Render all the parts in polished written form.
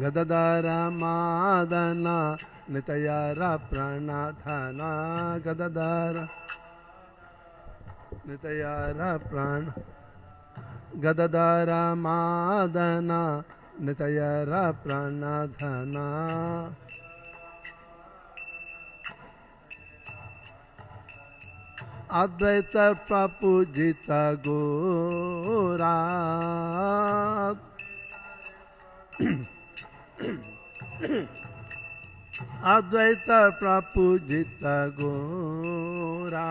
गदधर मादन नितयर प्रणधन गदधर नितयर प्रण गदधर मादन नितयर प्रणधन अद्वैत प्रपूजित गोरा अद्वैत प्रपूजित गोरा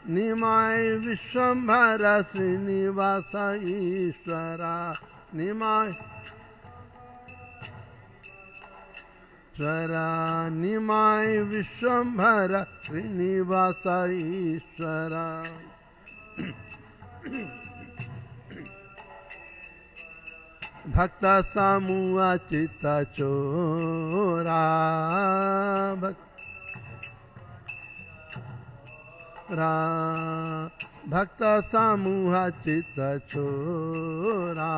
निमाय विश्वंभर श्रीनिवास ईश्वरा निमाय निमाय विश्वंभर श्रीनिवास ईश्वरा भक्त समूह चित चोरा भक्त समूह चित चोरा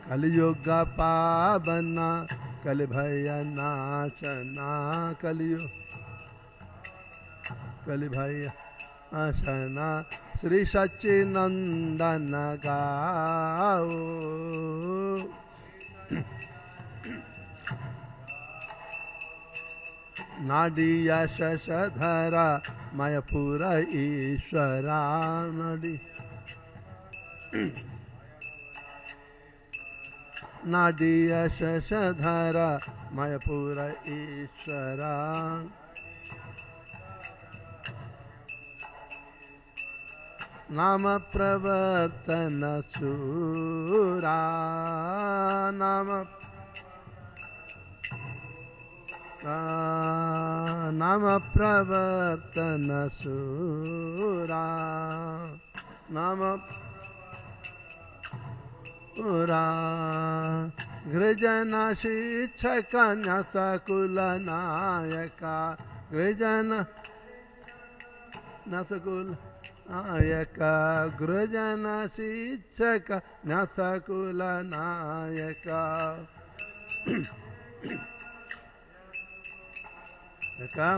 कलियुग पावना कल भय नाशना कलियुग कल भय नाशना श्री सच्चिनंदन गाओ नाडिया शशधरा मायापुर ईश्वरा नाडी नाडिया शशधरा मायापुर ईश्वरा नाम प्रवर्तन सूरा नाम प्रवर्तन सूरा नाम पुरा गृजन शिक्षक नसकुल नायका गृजन नसकुल नायका गृजन शिक्षक नसकुल नायका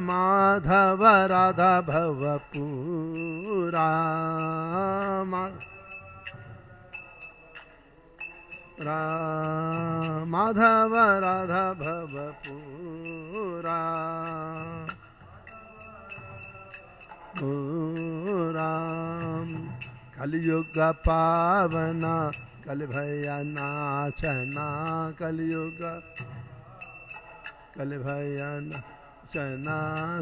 माधव राधा भवपूरा माधव राधा भवपूरा कलियुग पावना कल भय नाशना कलियुग कल भय नाशना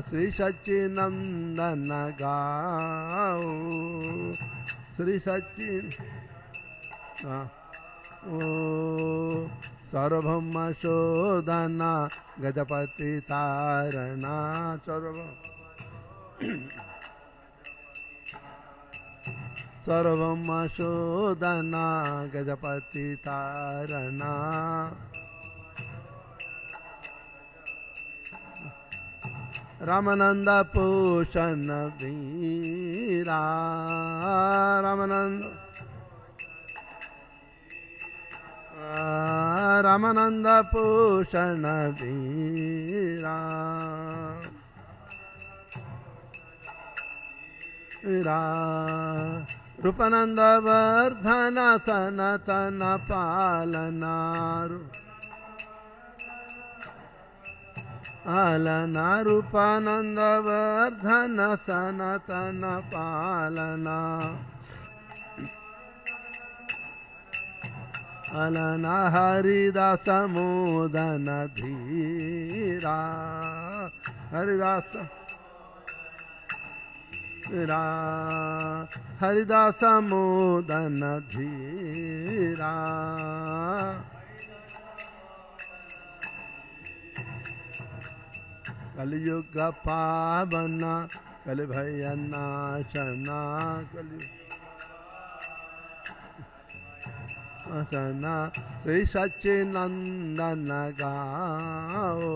श्री सच्चिनंदन गाओ श्री सच्चिन सर्वभौम शोधना गजपति तारणा सर्वम शोधना गजपति तारणा रामानंद पोषण वीरा रामानंद पोषण वीरा रूपानंद वर्धन सनातन पालना आलना रूपानंद वर्धन सनातन पालना अलना हरिदास मोदन धीरा हरिदास हरिदास मोदन धीरा कलियुग पावना कल भय नाशना कलियुग श्री सच्चिनंदन गाओ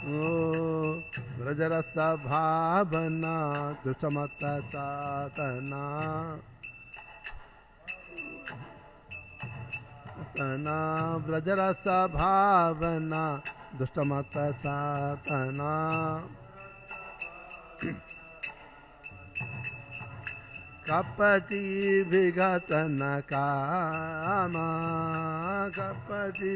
ब्रजरस भावना दुष्टमत सातना तना ब्रजरस भावना दुष्टमत सातना कपटी विघटन कामा कपटी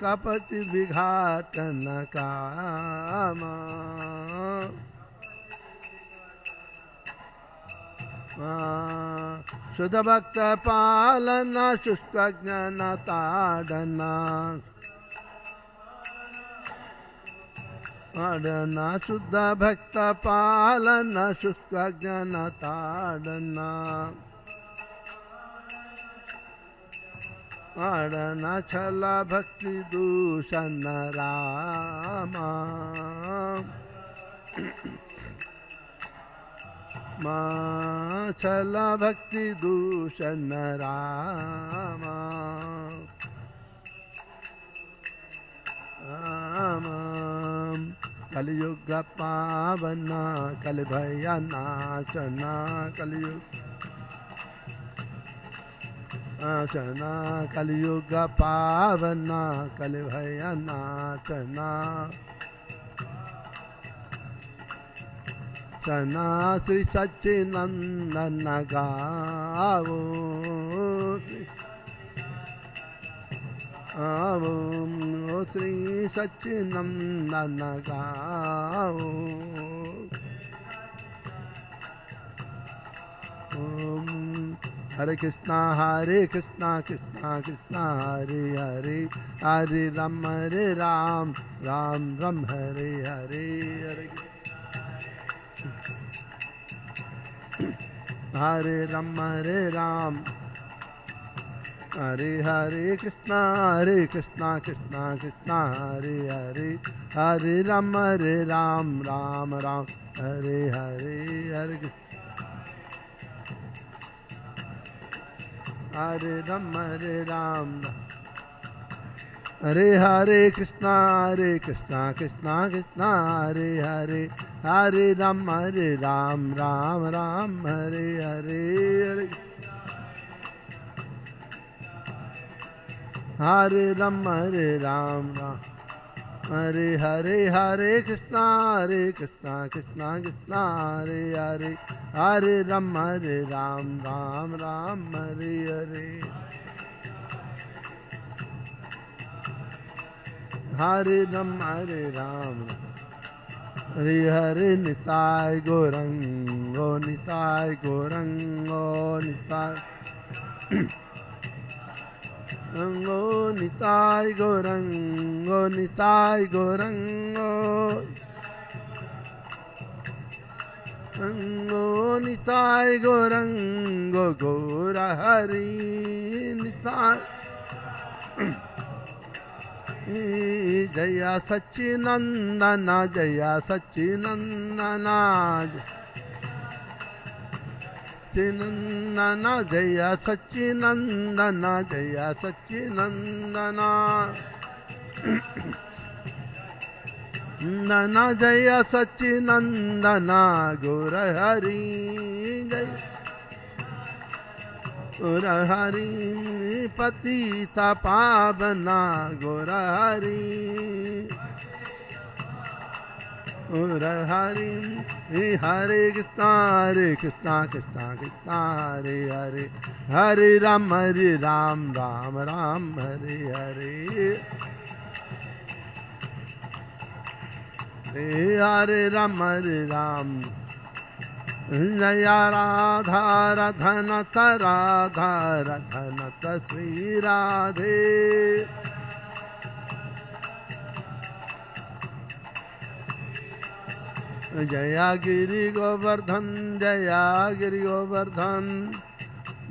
कपटी विघाटन कामा शुद्ध भक्त पालना शुष्क ज्ञान ताड़ना आड़ना शुद्ध भक्त पालना शुष्क ज्ञान ताड़ना आड़ना छला भक्ति दूषण रामा छला भक्ति दूषण रामा कलयुग पावना कल भय नाशना कलयुग नाशना कलयुग पावना कल भय नाशना सना श्री सच्चिनंदन गावो आवो श्री सच्चिनंदन गावो हरे कृष्णा कृष्णा कृष्णा हरे हरे हरे राम राम राम हरे हरे हरे हरे राम हरे हरे कृष्णा कृष्णा कृष्णा हरे हरे हरे राम राम हरे हरे हरे हरे राम हरे हरे कृष्णा कृष्णा कृष्णा हरे हरे हरे राम राम हरे हरे हरे हरे राम हरे हरे हरे कृष्णा कृष्णा कृष्णा हरे हरे हरे राम राम हरे हरे हरे राम हरे हरे निताय गौरंगो निताय गौरंगो निताय गो निताय गौरंगो निताय गौरंगो गो निताय गौरंगो गौर हरि निताय जया सच्चिनंदना जया सच्चिनंदना सच्चिनंदना जया सच्चिनंदना जया सच्चिनंदना नना जया सच्चिनंदना गौर हरि जय गौर हरि पतिता पावना गौर हरि गौर हरि हरे Krishna Krishna Hare Hare Hare Ram Ram Hare Hare Hare Ram Jaya Radha रधनत Radha रधनत Shri Radhe Jaya Giri Govardhan Jaya Giri Govardhan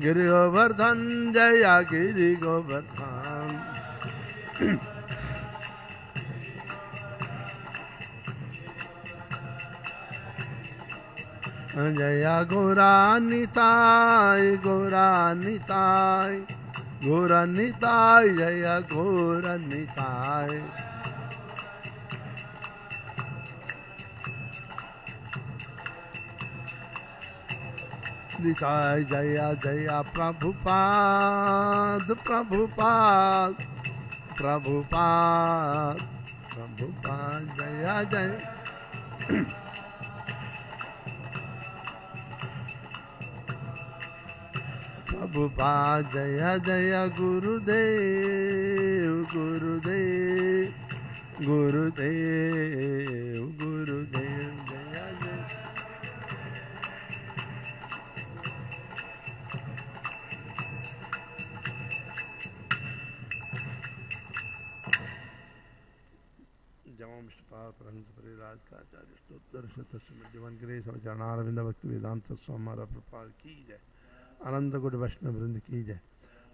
Giri Govardhan Jaya Giri Govardhan Jaya Gaura Nitai Gauranitai Jaya Gauranitai. Nitai Jaya Jaya Prabhupada Prabhupada Prabhupada Prabhupada Jaya Jaya. Prabhupada Jaya Jaya Gurudev Gurudev Gurudev Gurudev Jaya Jaya. Jamam Shpar Pransa Pariraj Kacharya Stottar Shatasya Divan Grace of Janaravinda Bhakti Vedanta Swamara Prabhupada Ki Jai. Ananda Gud Vaishnava Vrind Ki Jai.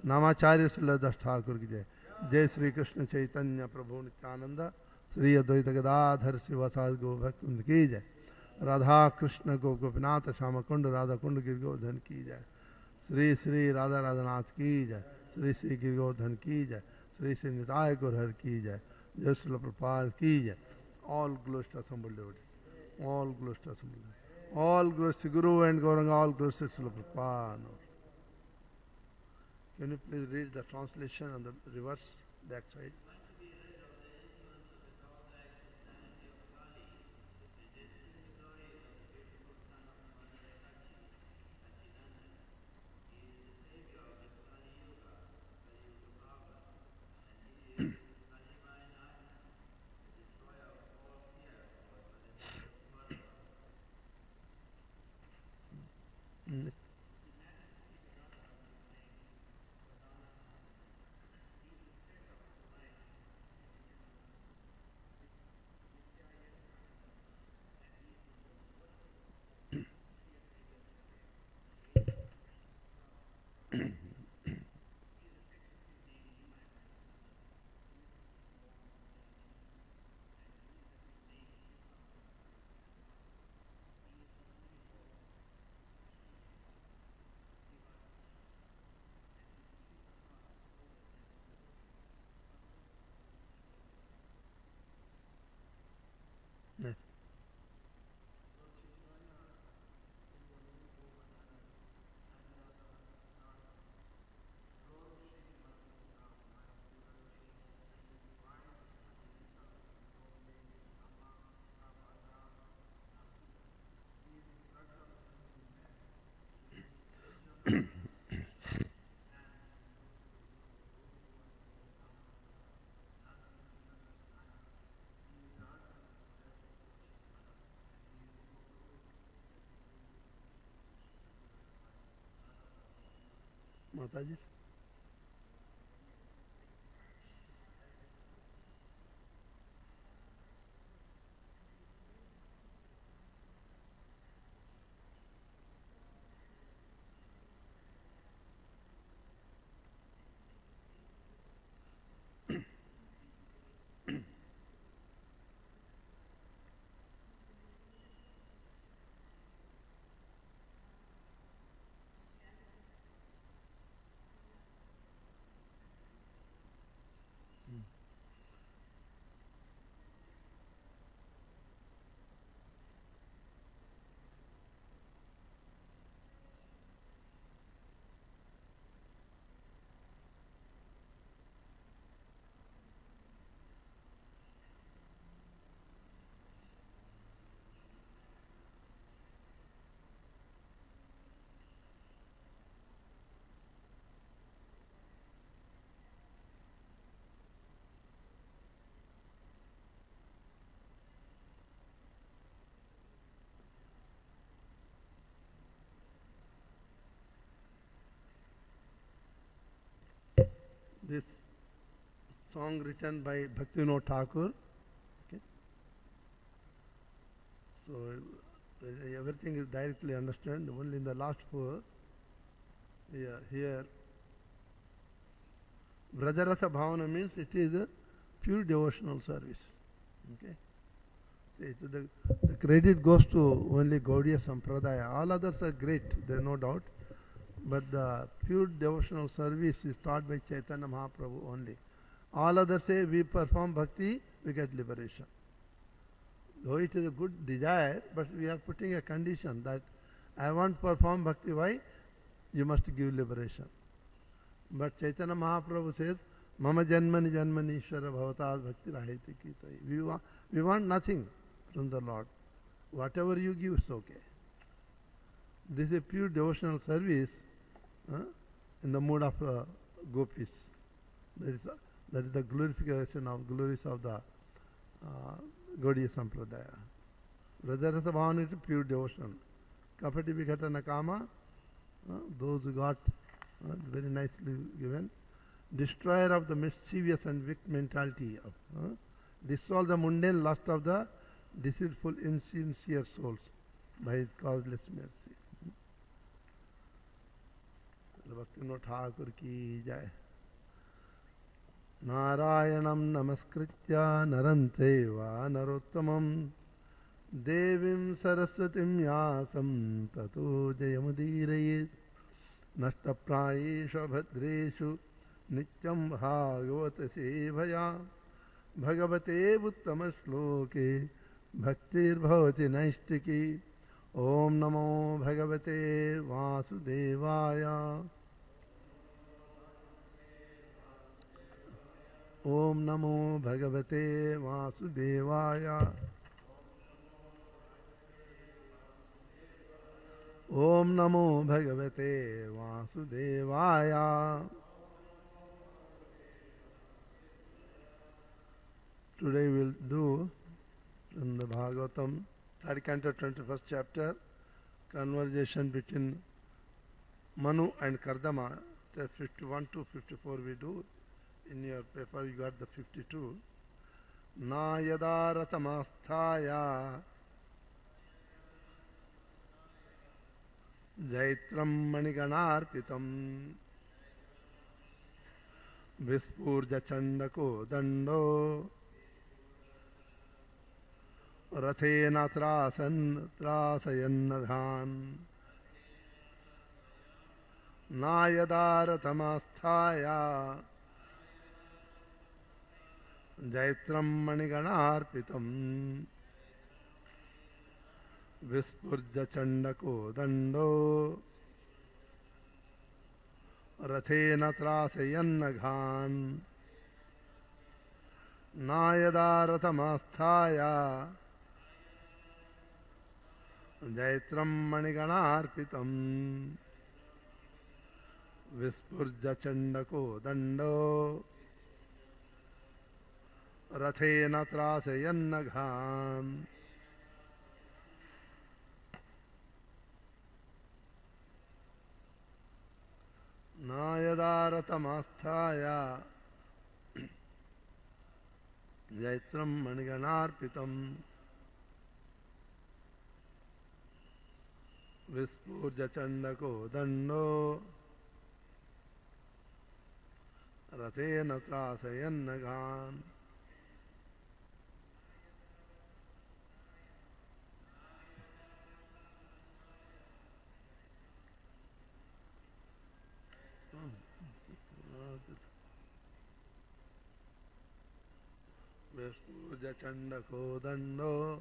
Namacharya Sriladas Thakur Ki Jai. Jai Sri Krishna Chaitanya Prabhu Nityananda Sri Advaita Gadadhar Sivasad Go Bhakti Vrind Ki Jai. Radha Krishna Go Gopinatha Shama Kund Radha Kund Gir Govardhan Ki Jai. Sri Sri Radha Radhanath Ki Jai. Sri Sri Gir Govardhan Ki Jai. Sri Sri Nitai Gaurhar Ki Jai. Jai Srila Prabhupada Ki Jai. All glories to assembled devotees. All glories to assembled devotees. All glories to Guru and Gauranga, all glories to Srila Prabhupada. Can you please read the translation on the reverse, back side? Mataji. This song written by Bhaktivinoda Thakur. Okay. So everything is directly understood. Only in the last four, here Vrajarasa Bhavana means it is a pure devotional service. Okay. The credit goes to only Gaudiya Sampradaya. All others are great, there is no doubt. But the pure devotional service is taught by Chaitanya Mahaprabhu only. All others say we perform bhakti, we get liberation. Though it is a good desire, but we are putting a condition that I want to perform bhakti. Why? You must give liberation. But Chaitanya Mahaprabhu says, Mama janmani janmani ishvara bhavatad bhakti raheti kitai. We want nothing from the Lord. Whatever you give is okay. This is a pure devotional service in the mood of gopis. That is the glorification of glories of the Gaudiya Sampradaya. Rajarasa Bhavana is pure devotion. Kapati Vikata Nakama, those who got very nicely given. Destroyer of the mischievous and weak mentality. Dissolve the mundane lust of the deceitful, insincere souls by his causeless mercy. Bhaktivinoda Thakur ki jai. Narayanam namaskritya naram chaiva narottamam devim saraswatim yasam tato jayamudirayet nashtaprayeshu bhadreshu nityam bhagavata sevaya bhagavate uttama shloke bhaktir bhavati naistiki Om namo bhagavate vasudevaya Om namo bhagavate vasudevaya Om namo bhagavate vasudevaya. Today we'll do from the Bhagavatam, 3rd canto, 21st chapter, conversation between Manu and Kardama. 51 to 54 we do. In your paper you got the 52. Na yada ratamasthaya jaitram maniganarpitam vispurja chandako dando rathena trasayannadhan na yada ratamasthaya Jaitram maniganarpitam Vispurja chandako dando Rathena trasayannaghan Nayada ratamasthaya Jaitram maniganarpitam Vispurja chandako dando Rathena trasayannaghan. Nayada ratamasthaya Jaitram maniganarpitam Vispurja chandako dando Rathena trasayannaghan. Vispurja chandako dando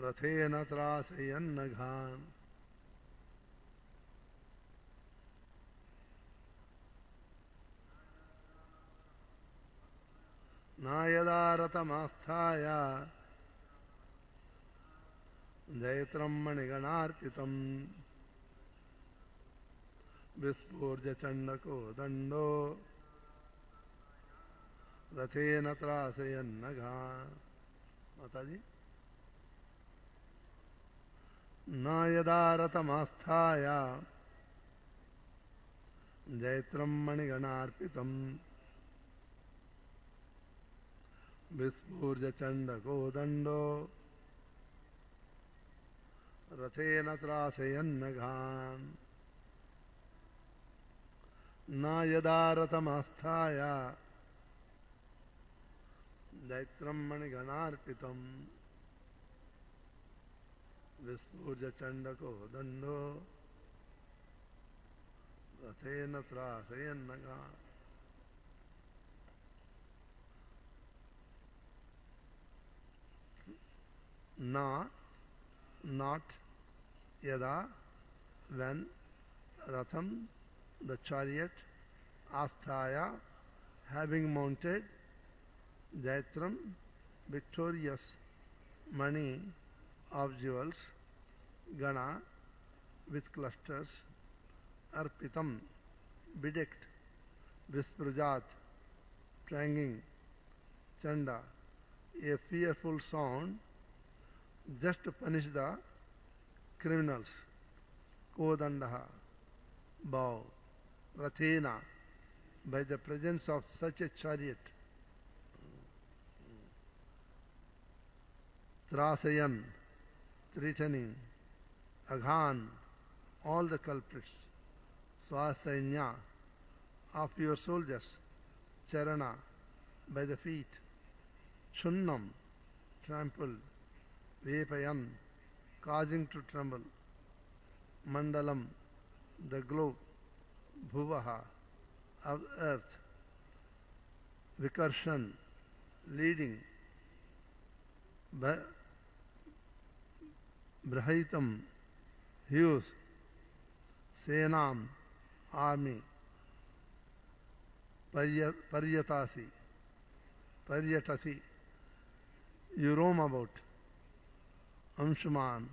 Rathena trasayannaghan. Nayada ratamasthaya Jaitram maniganarpitam Vispurja chandako dando Rathena trasayannaghan. Mataji. Nayada ratamasthaya Jaitram maniganarpitam Vispurja chandako dando Rathena trasayannaghan. Nayada ratamasthaya Jaitram maniganarpitam Vispurja Chandako Dando Rathena Trasayannaga. Na, not yada, when Ratham, the chariot, Asthaya, having mounted, Jaitram, victorious, mani of jewels, Gana, with clusters, Arpitam, bedecked, Visprajat, twanging, Chanda, a fearful sound, just to punish the criminals, Kodandaha, bow, Rathena, by the presence of such a chariot, Trasayan, threatening, Aghan, all the culprits, Swasainya, of your soldiers, Charana, by the feet, Chunnam, trampled, Vepayan, causing to tremble, Mandalam, the globe, Bhuvaha, of earth, Vikarshan, leading, Brahaitam, huge, Senam, army, Paryatasi, you roam about, Amshuman,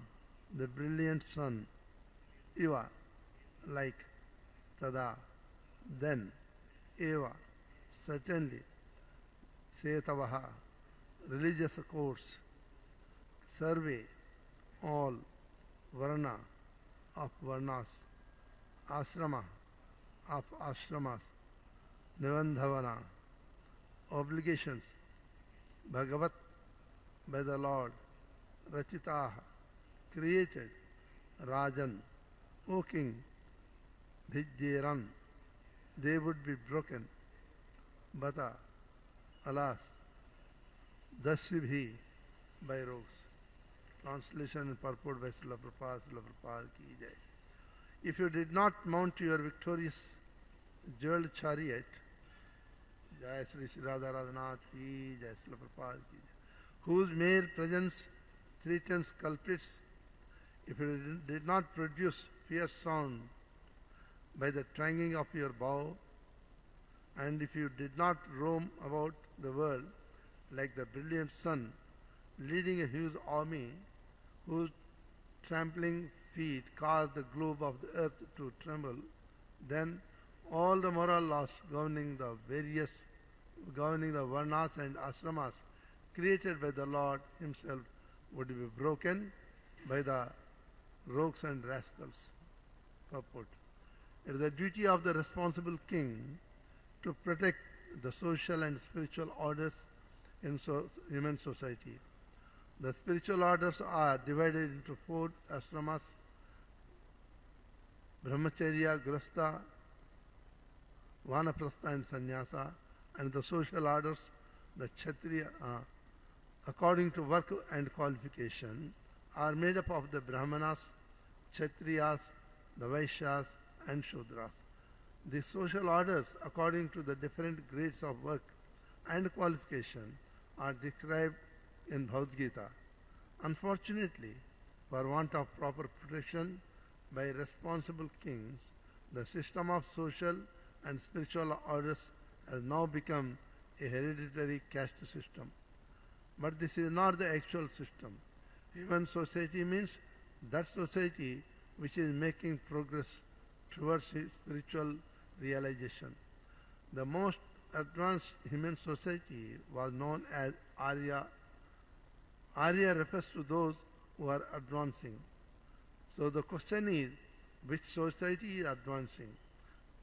the brilliant sun, Iva, like, Tada, then, Eva, certainly, Setavaha, religious courts, survey, all, Varna, of Varnas, Ashrama, of ashramas, Nivandhavana, obligations, Bhagavat, by the Lord, Rachitaha, created, Rajan, O King, Bhijjeran, they would be broken, Bata, alas, Dasvibhi, by rogues. Translation and purport by Srila Prabhupada ki jai. If you did not mount your victorious jeweled chariot, Jai Sri Radha Radhanath ki jai, Srila Prabhupada ki jai, whose mere presence threatens culprits, if you did not produce fierce sound by the twanging of your bow, and if you did not roam about the world like the brilliant sun, leading a huge army whose trampling feet caused the globe of the earth to tremble, then all the moral laws governing the varnas and ashramas created by the Lord himself would be broken by the rogues and rascals. Purport. It is the duty of the responsible king to protect the social and spiritual orders in human society. The spiritual orders are divided into 4 ashramas: Brahmacharya, Grasta, Vanaprastha and Sannyasa, and the social orders, the Kshatriya, according to work and qualification, are made up of the Brahmanas, Kshatriyas, the Vaishyas, and Shudras. The social orders, according to the different grades of work and qualification, are described in Bhagavad Gita. Unfortunately, for want of proper protection by responsible kings, the system of social and spiritual orders has now become a hereditary caste system. But this is not the actual system. Human society means that society which is making progress towards his spiritual realization. The most advanced human society was known as Arya. Arya refers to those who are advancing. So the question is, which society is advancing?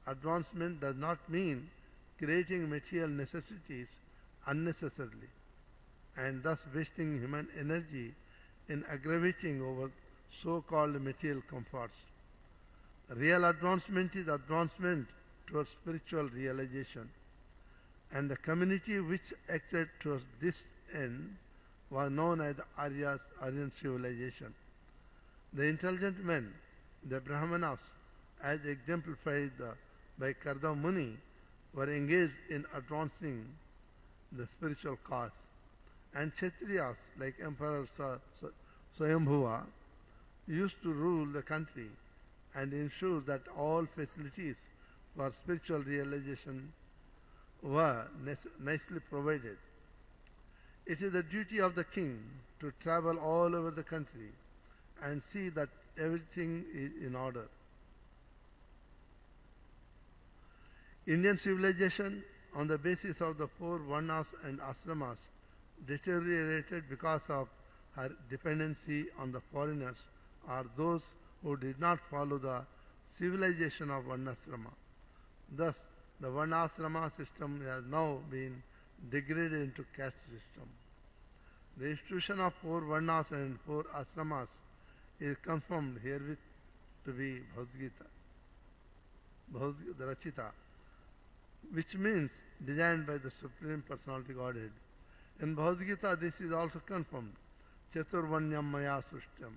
Advancement does not mean creating material necessities unnecessarily and thus wasting human energy in aggravating over so-called material comforts. Real advancement is advancement towards spiritual realization, and the community which acted towards this end was known as the Aryan civilization. The intelligent men, the Brahmanas, as exemplified by Karda Muni, were engaged in advancing the spiritual cause. And Kshatriyas, like Emperor Swayambhuva, used to rule the country and ensure that all facilities for spiritual realization were nicely provided. It is the duty of the king to travel all over the country and see that everything is in order. Indian civilization, on the basis of the four varnas and ashramas, deteriorated because of her dependency on the foreigners or those who did not follow the civilization of varnasrama. Thus, the varnasrama system has now been degraded into caste system. The institution of four varnas and four ashramas is confirmed herewith to be Bhagavad Rachita, which means designed by the Supreme Personality Godhead. In Bhagavad Gita, this is also confirmed. Chaturvanyam maya sushtyam.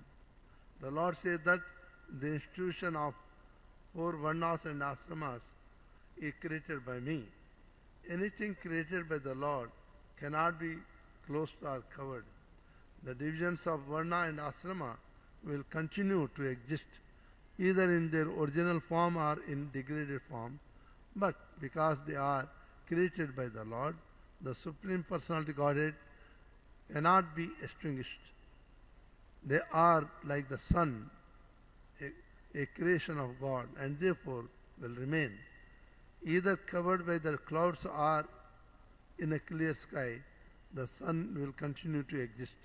The Lord says that the institution of four varnas and ashramas is created by me. Anything created by the Lord cannot be closed or covered. The divisions of varna and ashrama will continue to exist either in their original form or in degraded form, but because they are created by the Lord, the Supreme Personality Godhead cannot be extinguished. They are like the sun, a creation of God, and therefore will remain either covered by the clouds or in a clear sky. The sun will continue to exist.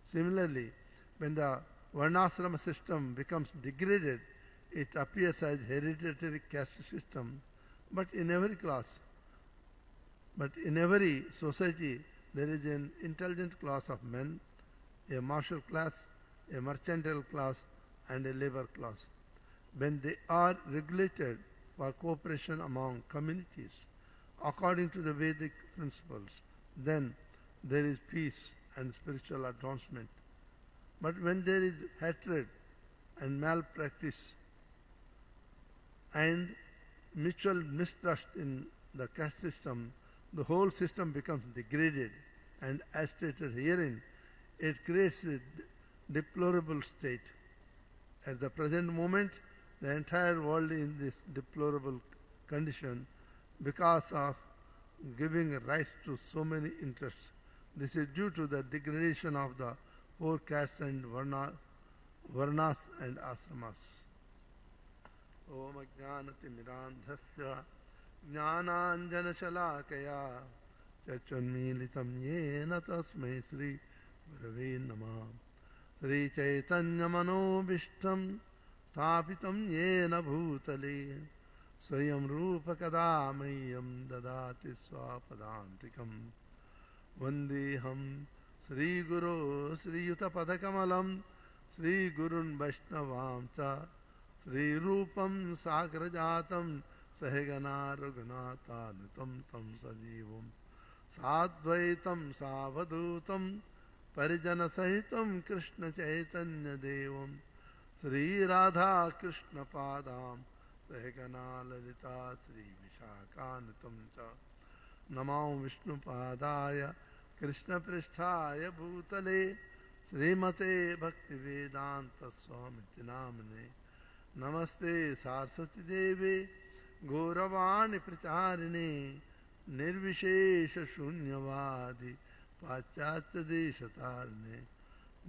Similarly, when the varnasrama system becomes degraded, it appears as hereditary caste system. But in every society, there is an intelligent class of men, a martial class, a mercantile class, and a labor class. When they are regulated for cooperation among communities according to the Vedic principles, then there is peace and spiritual advancement. But when there is hatred and malpractice and mutual mistrust in the caste system, the whole system becomes degraded, and as stated herein, it creates a deplorable state. At the present moment, the entire world is in this deplorable condition because of giving rise to so many interests. This is due to the degradation of the four castes and varnas and ashramas. Om Ajnanatimirandhasya Jnananjanashalakaya Chachunmilitam Yena Tasmai Sri Gurave Namah Sri Chaitanya Manobishtam Sthapitam Yena Bhutale Swayam Rupa Kadamayam Dadati Swapadantikam Vandeham Sri Guru Sri Yuta Padakamalam Sri Gurun Vaishnavam Cha Sri Rupam Sagrajatam Sahagana Raghunathanutam Tam Sajivam Sadvaitam Savadutam Parijana Sahitam Krishna Chaitanya Devam Sri Radha Krishna Padam Sahagana Lalita Sri Vishakanutam Cha Namam Vishnu Padaya Krishna Pristhaya Bhutale Srimate Bhakti Vedanta Swami Namane Namaste Saraswati Devi Gauravani Pracharine Nirvishesha Shunyavadi Pachatya Deshatarne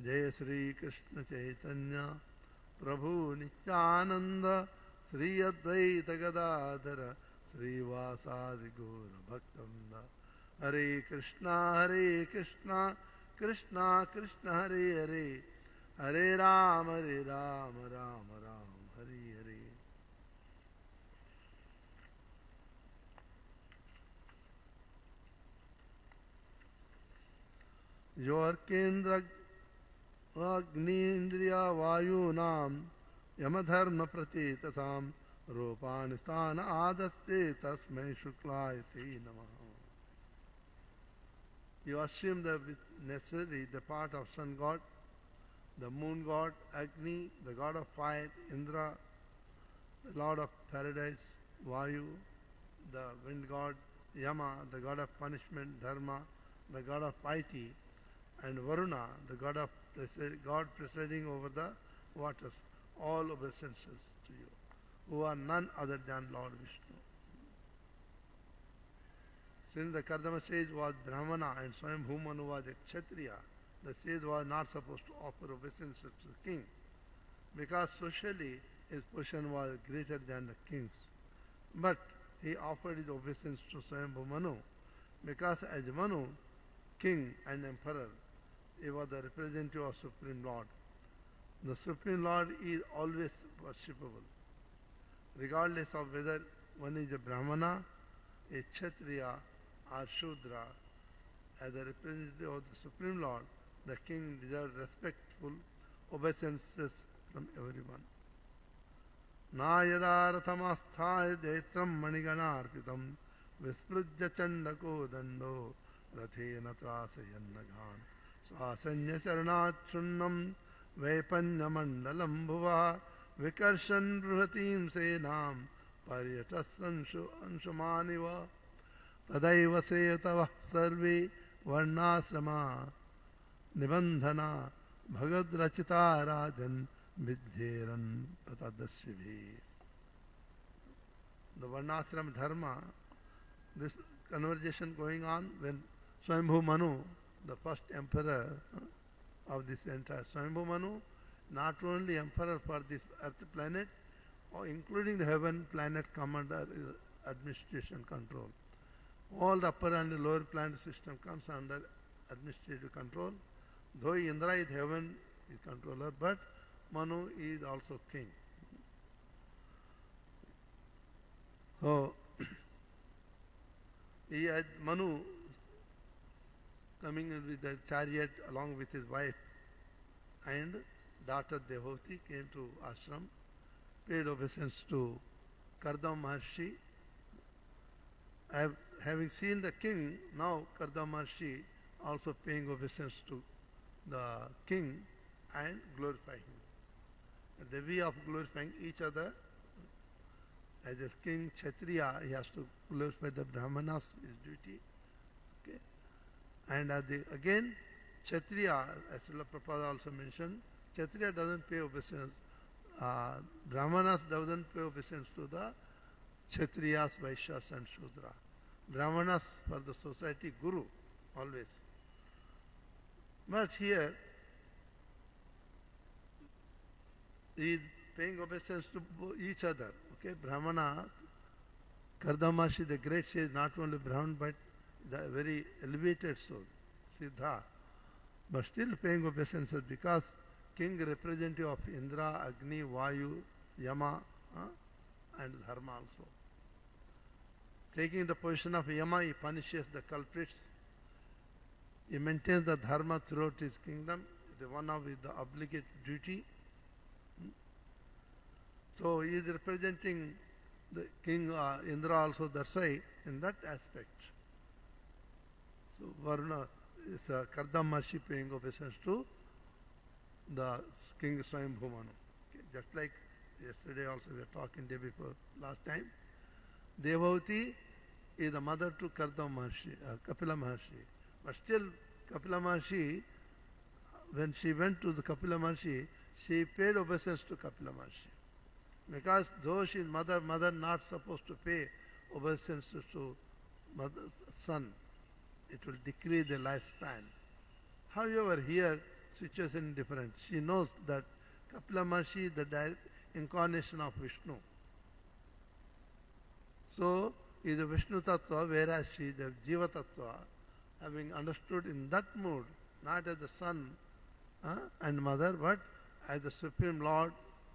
Jaya Sri Krishna Chaitanya Prabhu Nityananda Sri Advaita Gadadhara Sri Vasadi Gaura Bhaktavrinda Hare Krishna Krishna Krishna Hare Hare Hare Rama Rama Rama Hare Hare. Your Kendra Agni Indriya Vayu Nam Yamadharma Pratitasam Rupani Sthana Adaste Tasmai Shuklayate Namaha. You assume the necessary, the part of sun god, the moon god Agni, the god of fire Indra, the lord of paradise Vayu, the wind god Yama, the god of punishment Dharma, the god of piety, and Varuna, the god presiding over the waters, all obeisances to you, who are none other than Lord Vishnu. Since the Kardama sage was Brahmana and Swayambhu Manu was a Kshatriya, the sage was not supposed to offer obeisances to the king, because socially his position was greater than the king's. But he offered his obeisance to Swayambhu Manu, because as Manu, king and emperor, he was the representative of Supreme Lord. The Supreme Lord is always worshipable, regardless of whether one is a Brahmana, a Kshatriya, or Shudra. As a representative of the Supreme Lord, the king deserves respectful obeisances from everyone. Na yada rathamasthaya jaitram maniganarpitam visprujya chandako dando rathena trasayannaghan swasanya charanat chunnam vaipanya mandalam bhuva vikarshan bruhatim senam paryatas anshumaniva तदैव सेतवः सर्वे वर्णाश्रमा निबंधना भगवद्रचिता राजन विद्येरन पतदस्यभि. The Varnashram Dharma, this conversation going on when Swayambhu Manu, the first emperor of this entire Swayambhu Manu, not only emperor for this earth planet, or including the heaven planet commander administration control. All the upper and lower planet system comes under administrative control. Though Indra is heaven, is controller, but Manu is also king. So, he had Manu coming with the chariot along with his wife and daughter Devavati came to ashram, paid obeisance to Kardama Maharshi. Having seen the king, now Kardama Maharshi also paying obeisance to the king and glorifying him. The way of glorifying each other, as a king Kshatriya, he has to glorify the Brahmanas, his duty. Okay? And again, Kshatriya, as Srila Prabhupada also mentioned, Kshatriya doesn't pay obeisance. Brahmanas doesn't pay obeisance to the Kshatriyas, Vaishyas and Shudra. Brahmanas for the society guru, always. But here, he is paying obeisance to each other. Okay, Brahmana, Kardama Maharshi, the great sage, not only Brahman but the very elevated soul, Siddha, but still paying obeisances because king representative of Indra, Agni, Vayu, Yama, and Dharma also. Taking the position of Yama, he punishes the culprits. He maintains the Dharma throughout his kingdom. It is one of the obligate duty. So he is representing the king Indra also, that's why in that aspect. So Varuna is Kardama Maharshi paying obeisance to the king Swayambhu Manu. Okay, just like yesterday also we were talking day before last time. Devavati is the mother to Kardama Maharshi, Kapila Maharshi. But still Kapila Maharshi, when she went to the Kapila Maharshi, she paid obeisance to Kapila Maharshi. Because though she is mother not supposed to pay obeisance to mother's son, it will decrease the lifespan. However, here situation is different. She knows that Kapila Maharshi is the direct incarnation of Vishnu. So, is the Vishnu Tattva, whereas she is the Jiva Tattva, having understood in that mood, not as the son and mother, but as the Supreme Lord,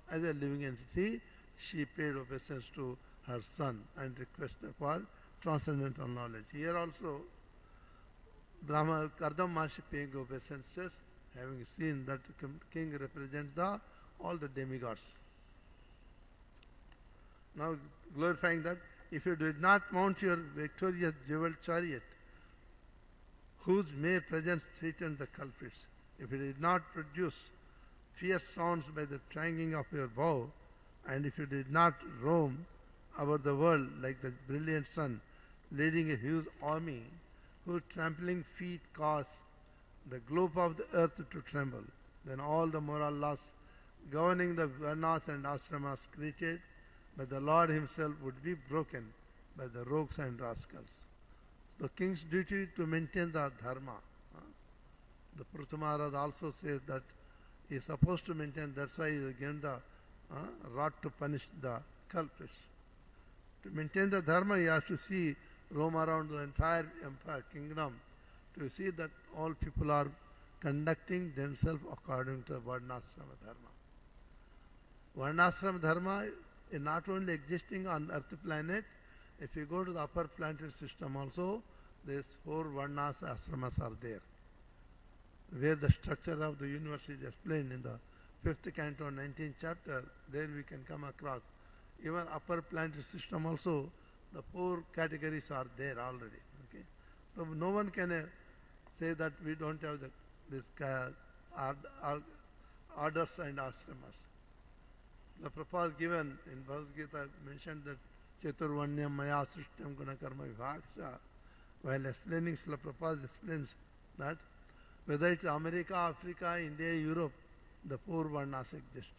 as a living entity, she paid obeisance to her son and requested for transcendental knowledge. Here also, Kardama Maharshi paying obeisances, having seen that king represents all the demigods. Now glorifying that, if you did not mount your victorious jeweled chariot, whose mere presence threatened the culprits, if you did not produce fierce sounds by the twanging of your bow, and if you did not roam over the world like the brilliant sun, leading a huge army, whose trampling feet cause the globe of the earth to tremble, then all the moral laws governing the varnas and ashramas created by the Lord himself would be broken by the rogues and rascals. So king's duty to maintain the dharma. The Purusha Maharaj also says that he is supposed to maintain, that's why he is given the rod to punish the culprits. To maintain the dharma, he has to roam around the entire empire, kingdom, to see that all people are conducting themselves according to the Varnashrama Dharma. Varnashrama Dharma is not only existing on earth planet, if you go to the upper planetary system also, these 4 Varnas ashramas are there, where the structure of the universe is explained in the 5th canto, 19th chapter. There we can come across. Even upper planetary system also, the 4 categories are there already. Okay, so no one can say that we don't have this orders and ashramas. The Prabhupada given in Bhagavad Gita mentioned that Chaturvanyam Maya Srishtam Gunakarma Vibhaksha. While explaining, Srila Prabhupada explains that whether it's America, Africa, India, Europe, the 4 Varnas exist.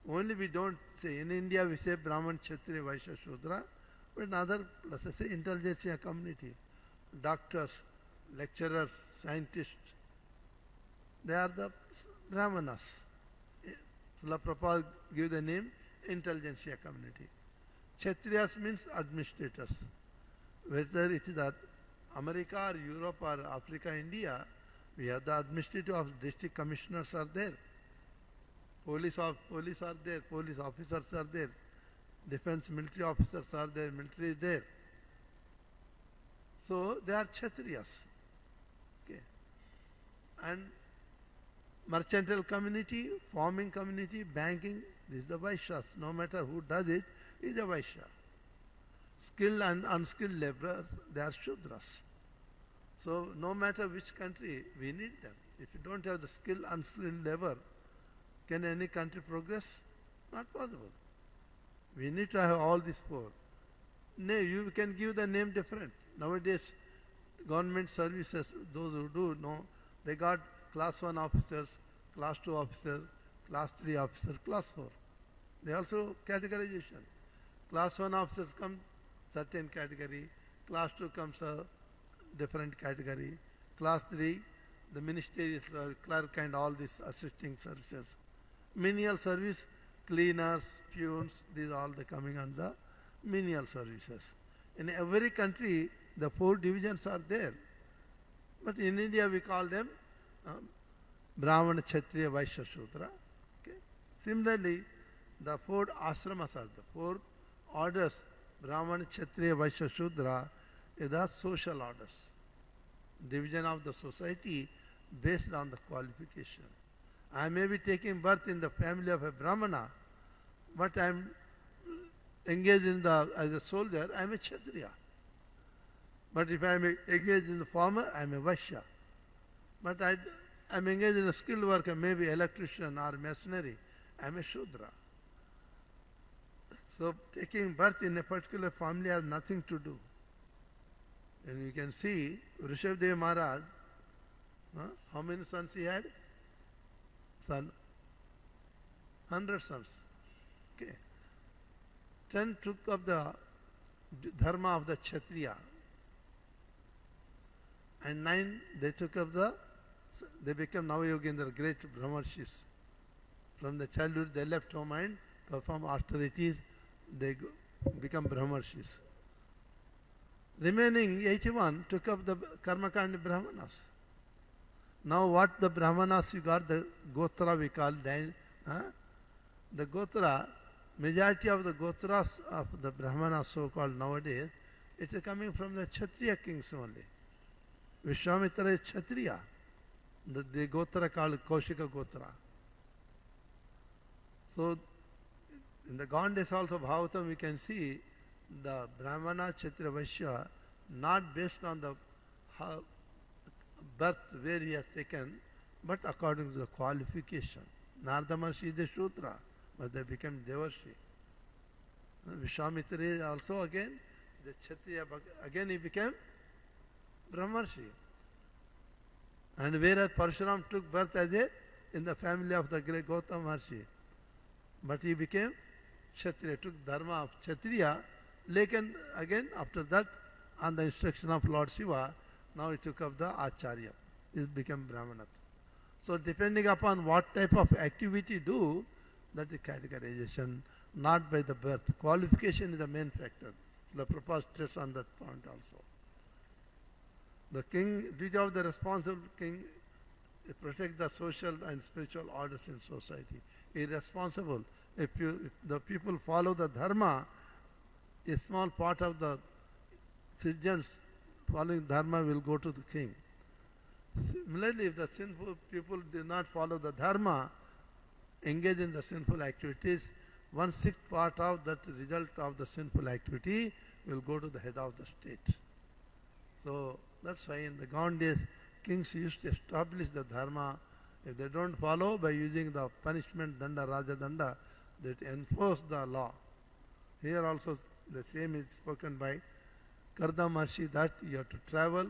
Only we don't say, in India we say Brahman, Kshatriya, Vaishya, Shudra, but in other, let's say intelligentsia community, doctors, lecturers, scientists, they are the Brahmanas. Srila Prabhupada give the name intelligentsia community. Kshatriyas means administrators. Whether it is that America or Europe or Africa, India, we have the administrative district commissioners are there. Police are there, police officers are there, defense military officers are there, military is there. So they are Kshatriyas. Okay. And mercantile community, farming community, banking, this is the Vaishyas. No matter who does it, is a Vaishya. Skilled and unskilled laborers, they are Shudras. So no matter which country, we need them. If you don't have the skilled, unskilled labor, can any country progress? Not possible. We need to have all these 4. No, you can give the name different. Nowadays, government services, those who do know, they got class 1 officers, class 2 officers, class 3 officers, class 4. They also categorization. Class 1 officers come certain category, class 2 comes a different category, class 3, the ministerial clerk and all these assisting services. Menial service, cleaners, peons, these are all the coming under menial services. In every country, the 4 divisions are there. But in India, we call them Brahmana, Kshatriya, Vaishya, Shudra. Okay. Similarly, the 4 ashramas are the 4 orders. Brahmana, Kshatriya, Vaishya, Shudra is the social orders. Division of the society based on the qualification. I may be taking birth in the family of a Brahmana, but I am engaged as a soldier, I am a Kshatriya. But if I am engaged in the farmer, I am a Vaishya. But I am engaged in a skilled worker, maybe electrician or masonry, I am a Shudra. So taking birth in a particular family has nothing to do. And you can see Rishabdev Maharaj, how many sons he had? 100 sons. Okay. 10 took up the dharma of the Kshatriya. And 9 they took up they became Navayogendra, great Brahmarshis. From the childhood they left home and perform austerities, they become Brahmarshis. Remaining 81 took up the Karmakandi Brahmanas. Now what the Brahmanas you got, the Gotra we call, the Gotra, majority of the Gotras of the Brahmanas so-called nowadays, it is coming from the Kshatriya kings only. Vishwamitra is Kshatriya, the Gotra called Kaushika Gotra. So in the gone days also Bhagavatam we can see the Brahmana, Kshatriya, Vaishya not based on the birth where he has taken, but according to the qualification. Narada Maharshi is a Shudra, but they became Devarshi. Vishwamitra is also again the Kshatriya, again he became Brahmarshi. And whereas Parshuram took birth as in the family of the great Gautama Maharshi, but he became Kshatriya, took dharma of Kshatriya. Lekin again after that, on the instruction of Lord Shiva, now he took up the Acharya. He became Brahmanat. So depending upon what type of activity do, that is categorization, not by the birth. Qualification is the main factor. The Prabhupada stress on that point also. The king, duty of the responsible king, protect the social and spiritual orders in society. He is responsible. If the people follow the dharma, a small part of the citizens following dharma will go to the king. Similarly, if the sinful people do not follow the dharma, engage in the sinful activities, 1/6 part of that result of the sinful activity will go to the head of the state. So that's why in the gone days, kings used to establish the dharma. If they don't follow, by using the punishment, danda, raja danda, they enforce the law. Here also the same is spoken by Karda Maharshi, that you have to travel.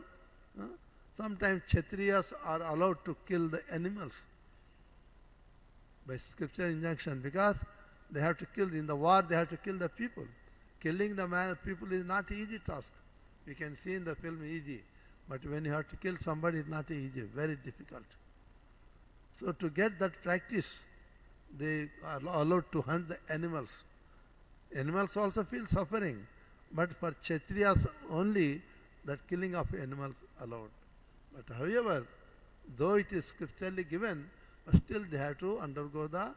Sometimes Kshatriyas are allowed to kill the animals by scripture injunction, because they have to kill, in the war they have to kill the people. Killing the people is not an easy task. We can see in the film easy, but when you have to kill somebody, it's not easy, very difficult. So to get that practice, they are allowed to hunt the animals. Animals also feel suffering, but for Kshatriyas only, that killing of animals allowed. But however, though it is scripturally given, but still they have to undergo the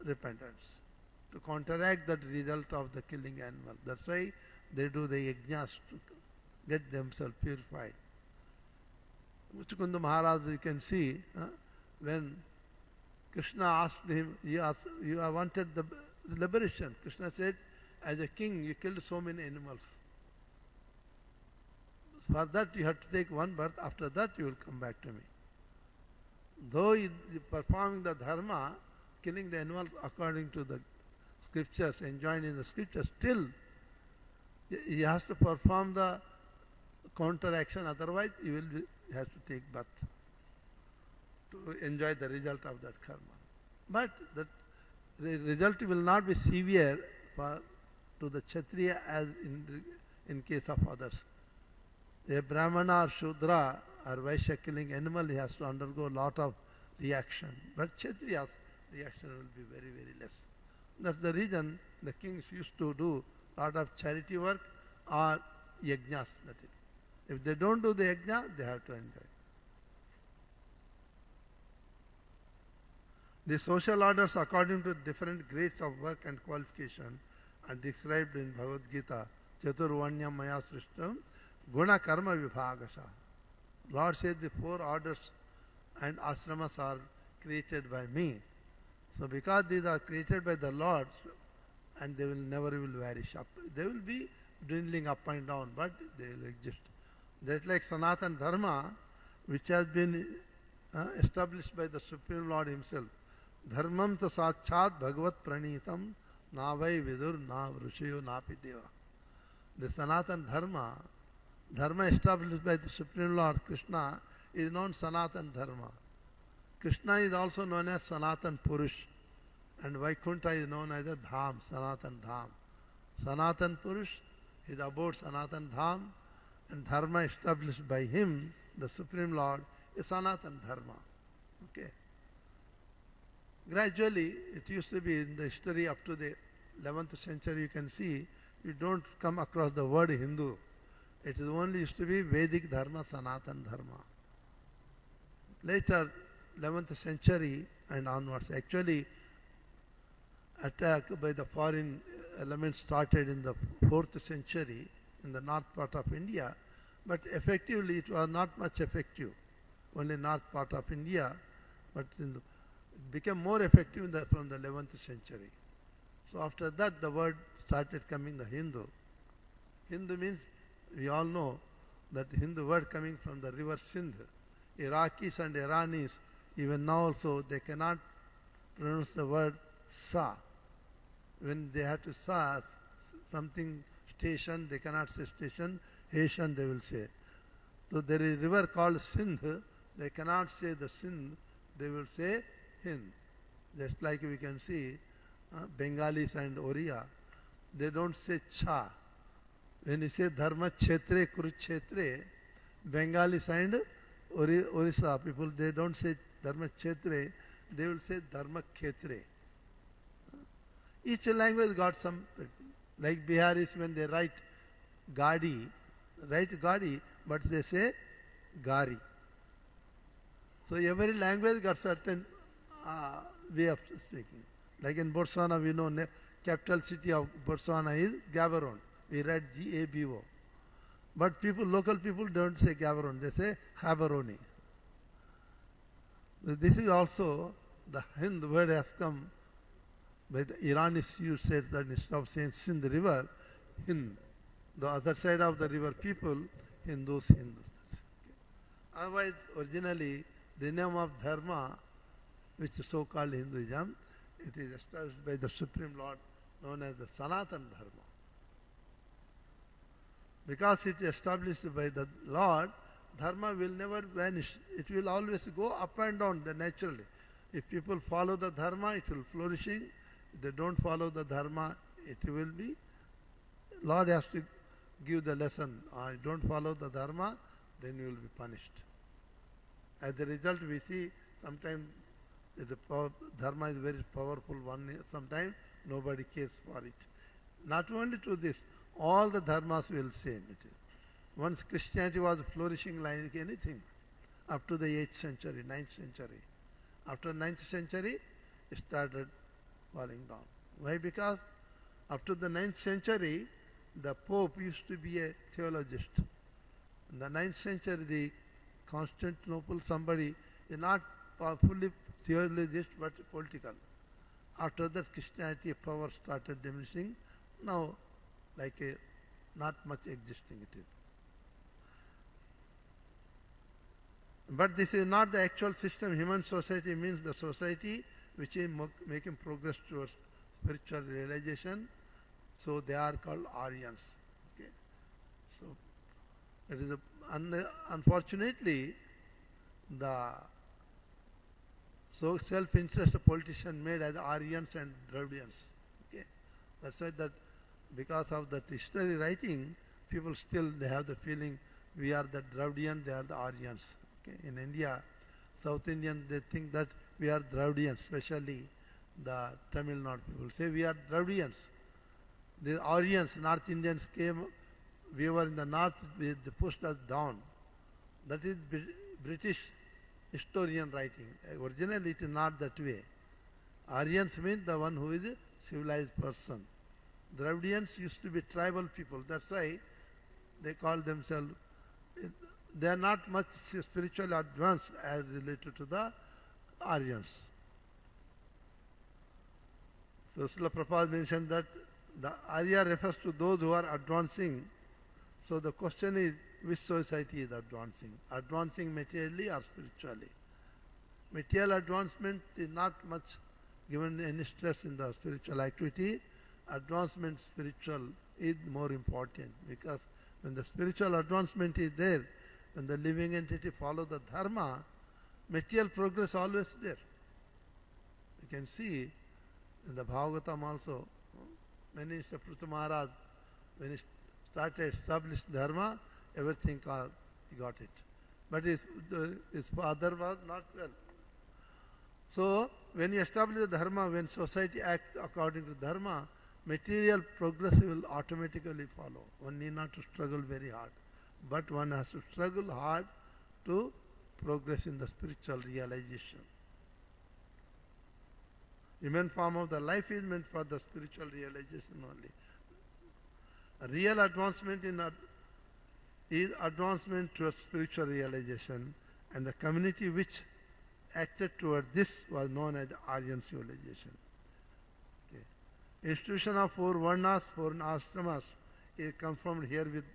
repentance to counteract that result of the killing animal. That's why they do the yajnas to get themselves purified. Muchukunda Maharaj, you can see, when Krishna asked him, you have wanted the liberation. Krishna said, as a king, you killed so many animals. For that you have to take one birth, after that you will come back to me. Though he performing the dharma, killing the animals according to the scriptures, enjoined in the scriptures, still he has to perform the counteraction, otherwise he has to take birth to enjoy the result of that karma. But that the result will not be severe to the Kshatriya as in case of others. A Brahmana or Shudra or Vaishya killing animal, he has to undergo a lot of reaction. But Kshatriya's reaction will be very, very less. That's the reason the kings used to do a lot of charity work or yajnas, that is. If they don't do the yajna, they have to enjoy. The social orders according to different grades of work and qualification are described in Bhagavad Gita. Chaturvanyam maya srishtam guna karma vibhagasha. Lord said the 4 orders and ashramas are created by me. So because these are created by the Lord, and they will never will vanish up. They will be dwindling up and down, but they will exist. Just like Sanatana Dharma, which has been established by the Supreme Lord Himself. Dharmam ta sakchat bhagavat pranitam na vai vidur na vrushayo na pideva. The Sanatana Dharma established by the Supreme Lord Krishna, is known Sanatana Dharma. Krishna is also known as Sanatana Purush, and Vaikuntha is known as a Dham, Sanatana Dham. Sanatana Purush is about Sanatana Dham, and Dharma established by him, the Supreme Lord, is Sanatana Dharma. Okay. Gradually, it used to be in the history up to the 11th century, you can see, you don't come across the word Hindu. It is only used to be Vedic Dharma, Sanatana Dharma. Later, 11th century and onwards, actually attack by the foreign elements started in the 4th century in the north part of India, but effectively it was not much effective, only north part of India, but it became more effective from the 11th century. So after that the word started coming the Hindu. Hindu means, we all know that Hindu word coming from the river Sindh. Iraqis and Iranis Even now also they cannot pronounce the word sa. When they have to sa something station, they cannot say station, Heshan they will say. So there is a river called Sindh, they cannot say the Sindh, they will say Hind. Just like we can see Bengalis and Oriya, they don't say cha. When you say Dharma Kshetre, Kurukshetre, Bengalis and Orissa people, they don't say Dharma Kshetre, they will say Dharma Khetre. Each language got some, like Biharis when they write Gadi, but they say Gari. So every language got certain way of speaking. Like in Botswana, we know capital city of Botswana is Gaborone. We write Gabo. But local people don't say Gaborone, they say Gaborone. This is also, the Hind word has come by the Iranis. You said that instead of saying Sindh river, Hind. The other side of the river people, Hindus. Okay. Otherwise, originally, the name of Dharma, which is so-called Hinduism, it is established by the Supreme Lord, known as the Sanatana Dharma. Because it is established by the Lord, Dharma will never vanish. It will always go up and down naturally. If people follow the Dharma, it will flourishing. If they don't follow the Dharma, it will be. Lord has to give the lesson. Don't follow the Dharma, then you will be punished. As a result, we see sometimes Dharma is very powerful one. Sometimes nobody cares for it. Not only to this, all the dharmas will same it is. Once Christianity was flourishing like anything, up to the 8th century, 9th century. After 9th century, it started falling down. Why? Because up to the 9th century, the Pope used to be a theologist. In the 9th century, the Constantinople, somebody is not fully theologist but political. After that, Christianity power started diminishing. Now, not much existing it is. But this is not the actual system. Human society means the society which is making progress towards spiritual realization. So they are called Aryans. Okay. So it is unfortunately the self-interest politician made as Aryans and Dravidians. Okay. That's why that because of that history writing, people still they have the feeling we are the Dravidian, they are the Aryans. Okay. In India, South Indian, they think that we are Dravidians, especially the Tamil Nadu people say we are Dravidians. The Aryans, North Indians came, we were in the north, they pushed us down. That is British historian writing. Originally it is not that way. Aryans mean the one who is a civilized person. Dravidians used to be tribal people. That's why they call themselves, they are not much spiritually advanced as related to the Aryans. So Srila Prabhupada mentioned that the Arya refers to those who are advancing. So the question is, which society is advancing? Advancing materially or spiritually? Material advancement is not much given any stress in the spiritual activity. Advancement spiritual is more important, because when the spiritual advancement is there, when the living entity follow the dharma, material progress always there. You can see in the Bhagavatam also, when Prithu Maharaj, when he started established dharma, everything he got it. But his father was not well. So when you establish the dharma, when society acts according to dharma, material progress will automatically follow. One need not to struggle very hard, but one has to struggle hard to progress in the spiritual realization. Human form of the life is meant for the spiritual realization only. A real advancement is advancement towards spiritual realization, and the community which acted toward this was known as the Aryan civilization. Okay. Institution of 4 varnas, 4 ashramas is confirmed here with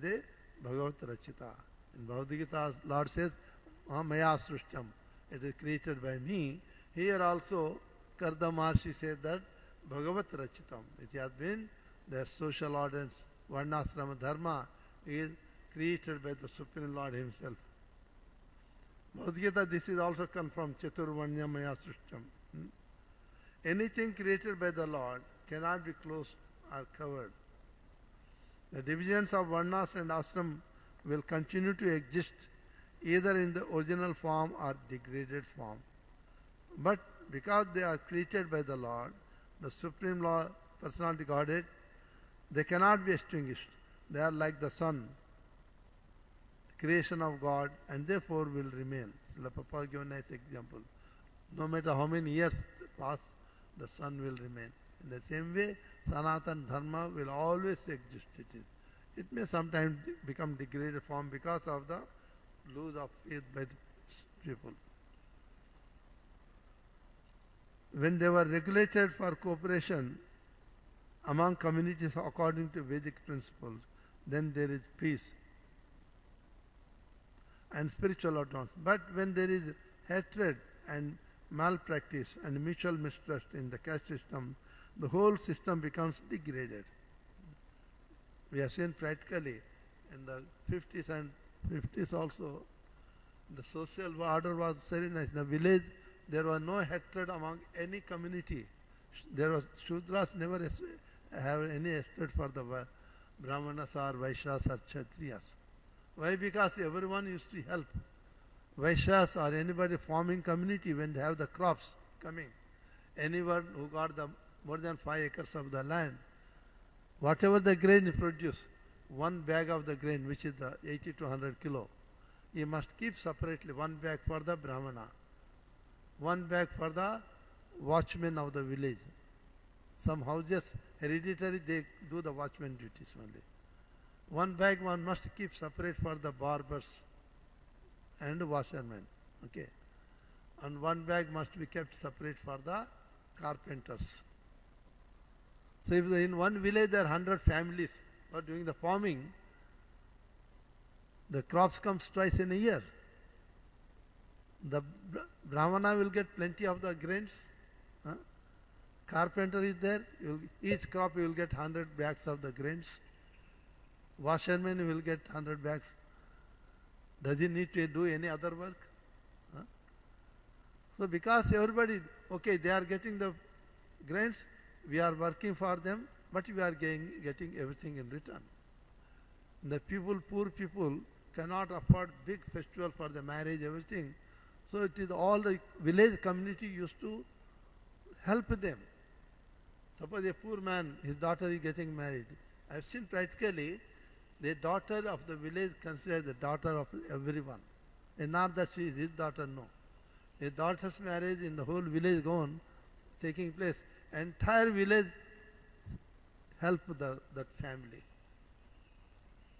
the Bhagavad Rachita. In Bhagavad Gita, Lord says, Maya Srishtam. it is created by me. Here also Karda Maharshi said that Bhagavat Rachitam. It has been the social orders, Varnasrama Dharma is created by the Supreme Lord Himself. Bhagavad Gita, this is also confirmed, Chaturvanya Maya Srishtam. Anything created by the Lord cannot be closed or covered. The divisions of Varnas and Ashram will continue to exist either in the original form or degraded form. But because they are created by the Lord, the Supreme Lord, Personality Godhead, they cannot be extinguished. They are like the sun, creation of God, and therefore will remain. Srila Prabhupada gave a nice example. No matter how many years pass, the sun will remain. In the same way, Sanatana Dharma will always exist. It may sometimes become degraded form because of the loss of faith by the people. When they were regulated for cooperation among communities according to Vedic principles, then there is peace and spiritual advance. But when there is hatred and malpractice and mutual mistrust in the caste system, the whole system becomes degraded. We have seen practically in the 50s and 50s also, the social order was very nice. In the village, there was no hatred among any community. There was Shudras never have any hatred for the Brahmanas or Vaishyas or Kshatriyas. Why? Because everyone used to help. Vaishyas or anybody forming community when they have the crops coming, anyone who got the more than 5 acres of the land, whatever the grain he produce, one bag of the grain, which is the 80 to 100 kilo, he must keep separately one bag for the Brahmana, one bag for the watchman of the village. Some houses, hereditary, they do the watchman duties only. One bag one must keep separate for the barbers and washermen. Okay. And one bag must be kept separate for the carpenters. So if in one village there are 100 families who are doing the farming, the crops comes twice in a year. The Brahmana will get plenty of the grains. Carpenter is there, each crop you will get 100 bags of the grains. Washerman will get 100 bags. Does he need to do any other work? So because everybody, okay, they are getting the grains, we are working for them, but we are getting everything in return. The people, poor people, cannot afford big festival for the marriage, everything. So it is all the village community used to help them. Suppose a poor man, his daughter is getting married. I have seen practically the daughter of the village considered the daughter of everyone. And not that she is his daughter, no. A daughter's marriage in the whole village gone, taking place. Entire village help that family.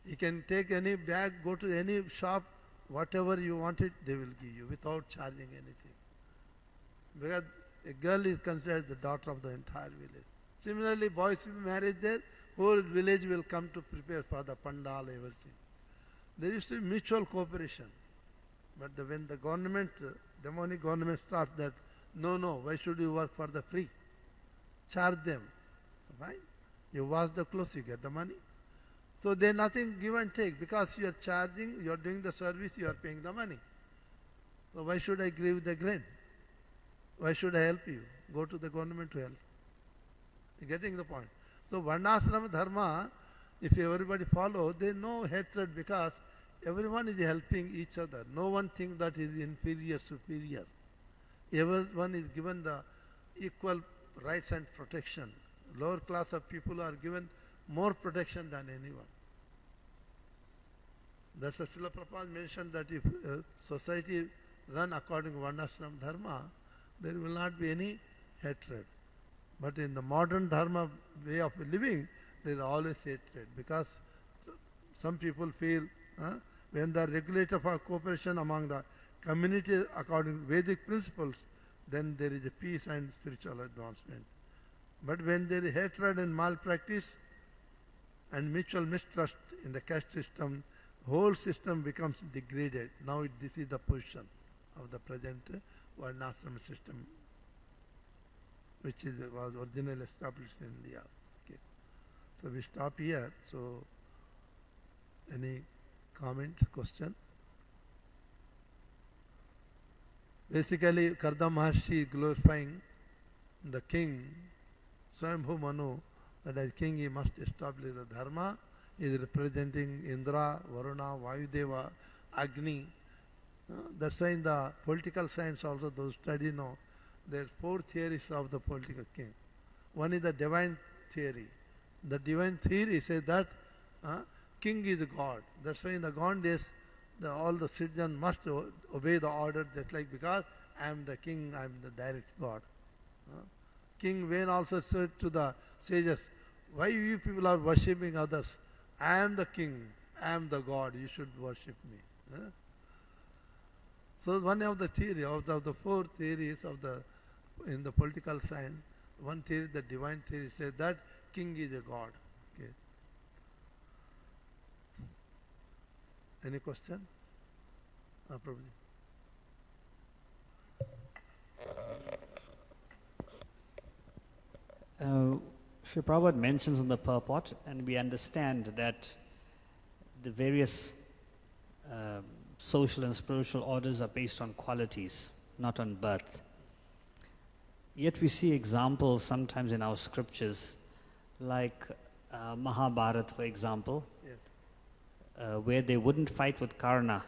You can take any bag, go to any shop, whatever you want it, they will give you without charging anything. Because a girl is considered the daughter of the entire village. Similarly, boys will marry there, whole village will come to prepare for the pandal, everything. There used to be mutual cooperation. But when the government, demonic government starts that, no, why should you work for the free? Charge them. Fine. You wash the clothes, you get the money. So they nothing give and take because you are charging, you are doing the service, you are paying the money. So why should I give the grain? Why should I help you? Go to the government to help. You getting the point? So Varnasrama Dharma, if everybody follow, there is no hatred because everyone is helping each other. No one thinks that is inferior, superior. Everyone is given the equal rights and protection. Lower class of people are given more protection than anyone. That's why Srila Prabhupada mentioned that if society run according to Varnasrama Dharma, there will not be any hatred. But in the modern Dharma way of living, there is always hatred because some people feel when the regulator for cooperation among the community according to Vedic principles, then there is a peace and spiritual advancement. But when there is hatred and malpractice and mutual mistrust in the caste system, the whole system becomes degraded. Now this is the position. of the present Varnashram system, which was originally established in India. Okay. So we stop here. So any comment, question? Basically, Kardam Maharshi is glorifying the king, Swambhu Manu, that as king he must establish the dharma. He is representing Indra, Varuna, Vayudeva, Agni. That's why in the political science also, those study know, there are 4 theories of the political king. One is the divine theory. The divine theory says that king is God. That's why in the gone days, all the citizens must obey the order, just like, because I am the king, I am the direct God. King Vain also said to the sages, why you people are worshipping others? I am the king, I am the God, you should worship me. So one of the theory, of the 4 theories in the political science, one theory, the divine theory, says that king is a God. Okay. Any question? Prabhuji. Sri Prabhupada mentions in the purport, and we understand that the various social and spiritual orders are based on qualities, not on birth. Yet we see examples sometimes in our scriptures, like Mahabharata, for example, yes. Where they wouldn't fight with Karna.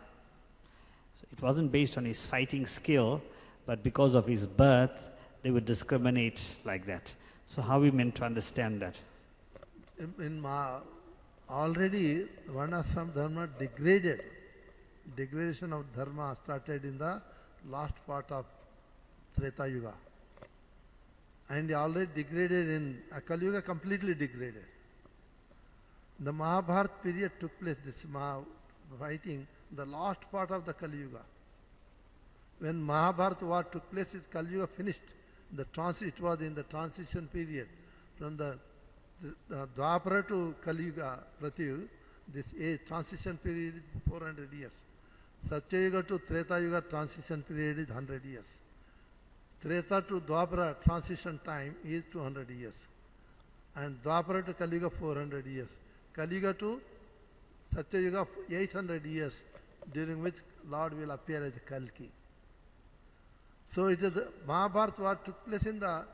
So it wasn't based on his fighting skill, but because of his birth, they would discriminate like that. So how are we meant to understand that? Already Varnashram Dharma degraded. Degradation of Dharma started in the last part of Treta Yuga. And already degraded in Kali Yuga, completely degraded. The Mahabharata period took place, this fighting, the last part of the Kali Yuga. When Mahabharata war took place, Kali Yuga finished. It was in the transition period from the Dwapara to Kali Yuga, Pratyuga. This transition period is 400 years. Satya Yuga to Treta Yuga transition period is 100 years. Treta to Dwapara transition time is 200 years. And Dwapara to Kali Yuga 400 years. Kali Yuga to Satya Yuga 800 years, during which Lord will appear as Kalki. So it is the Mahabharata war took place in the,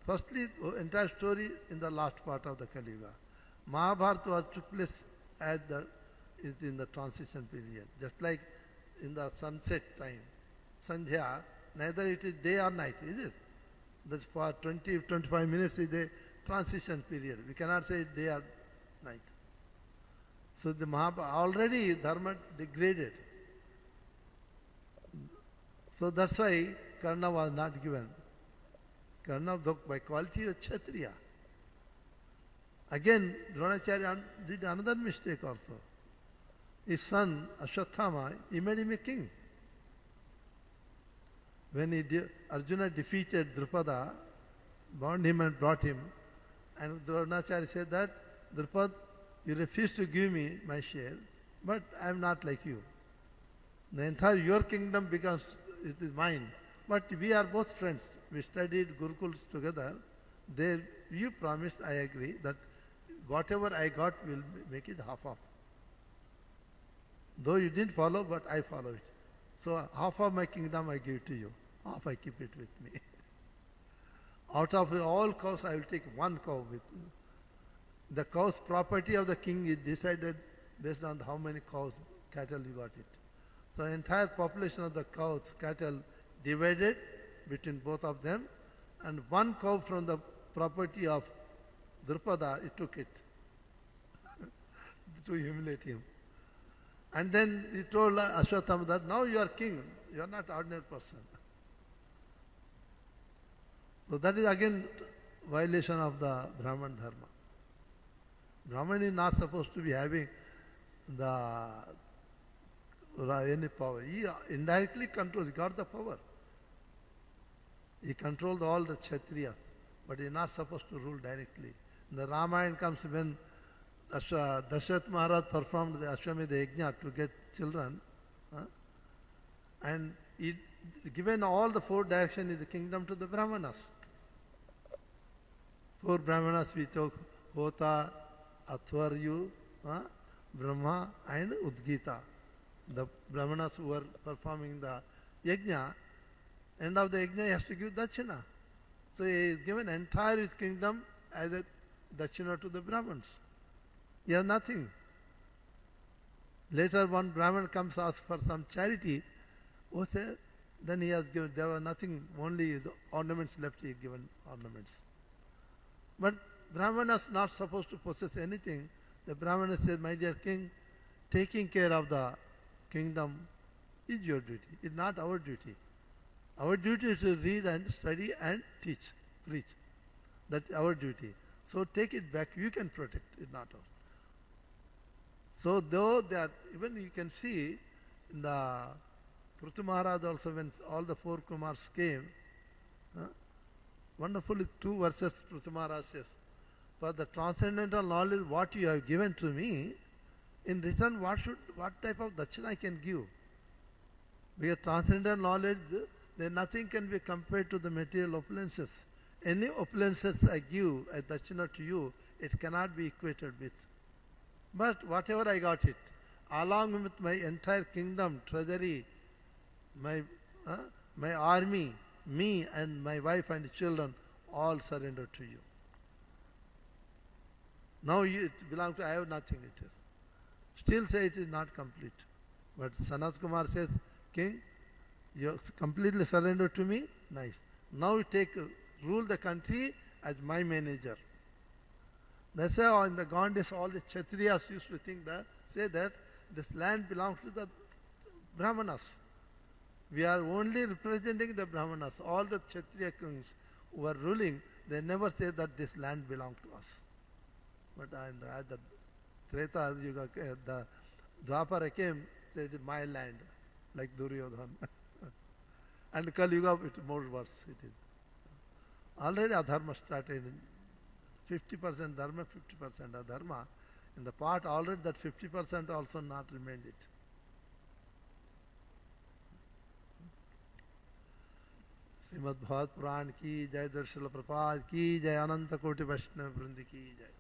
firstly, entire story in the last part of the Kali Yuga. Mahabharata war took place in the transition period, just like in the sunset time. Sandhya, neither it is day or night, is it? That for 20-25 minutes is the transition period. We cannot say day or night. So the Mahabharata, already Dharma degraded. So that's why Karna was not given. Karna, by quality, was Kshatriya. Again, Dronacharya did another mistake also. His son, Ashwathama, he made him a king. When Arjuna defeated Drupada, bound him and brought him, and Dronacharya said that, Drupad, you refuse to give me my share, but I am not like you. The entire your kingdom becomes, it is mine. But we are both friends. We studied Gurukuls together. There you promised, I agree, that whatever I got will make it half. Though you didn't follow, but I follow it. So half of my kingdom I give to you. Half I keep it with me. Out of all cows, I will take one cow with me. The cow's property of the king is decided based on how many cows, cattle you got it. So entire population of the cows, cattle divided between both of them, and one cow from the property of Drupada, he took it to humiliate him. And then he told Ashwathama that now you are king, you are not ordinary person. So that is again violation of the Brahman Dharma. Brahman is not supposed to be having any power. He indirectly controls, he got the power. He controlled all the Kshatriyas, but he is not supposed to rule directly. The Ramayana comes when Dasharatha Maharaj performed the Ashwamedha Yajna to get children, and he given all the four direction is the kingdom to the Brahmanas. Four Brahmanas we took, Hota, Atvaryu, Brahma and Udgita. The Brahmanas who were performing the yajna, end of the yajna he has to give Dachina. So he is given entire his kingdom as a Dachina to the Brahmins. He has nothing. Later one Brahman comes ask for some charity, then he has given, there were nothing, only his ornaments left, he given ornaments. But Brahmana is not supposed to possess anything. The Brahmana says, my dear king, taking care of the kingdom is your duty, it's not our duty. Our duty is to read and study and teach, preach. That's our duty. So take it back, you can protect, it's not ours. So though that, even you can see in the Prithu Maharaj also, when all the four Kumars came, wonderfully 2 verses Prithu Maharaj says, for the transcendental knowledge what you have given to me, in return what type of dachina I can give? Because transcendental knowledge, then nothing can be compared to the material opulences. Any opulences I give as dachina to you, it cannot be equated with. But whatever I got it, along with my entire kingdom, treasury, my army, me and my wife and children, all surrender to you. Now it belongs to, I have nothing it is. Still say it is not complete. But Sanat Kumar says, king, you completely surrender to me, nice. Now you rule the country as my manager. That's why in the gone days all the Kshatriyas used to say that this land belongs to the Brahmanas. We are only representing the Brahmanas. All the Kshatriya kings who were ruling, they never say that this land belongs to us. But at the Treta Yuga, the Dwapara came, said it is my land, like Duryodhana. And Kali Yuga, it is more worse. It is. Already adharma started in 50% dharma, 50% adharma. In the part already that 50% also not remained it. Srimad Bhagavatam Puran ki jai, Darshila Prabhupada ki jai, Ananta Koti Vaishnava Vrindi ki jai.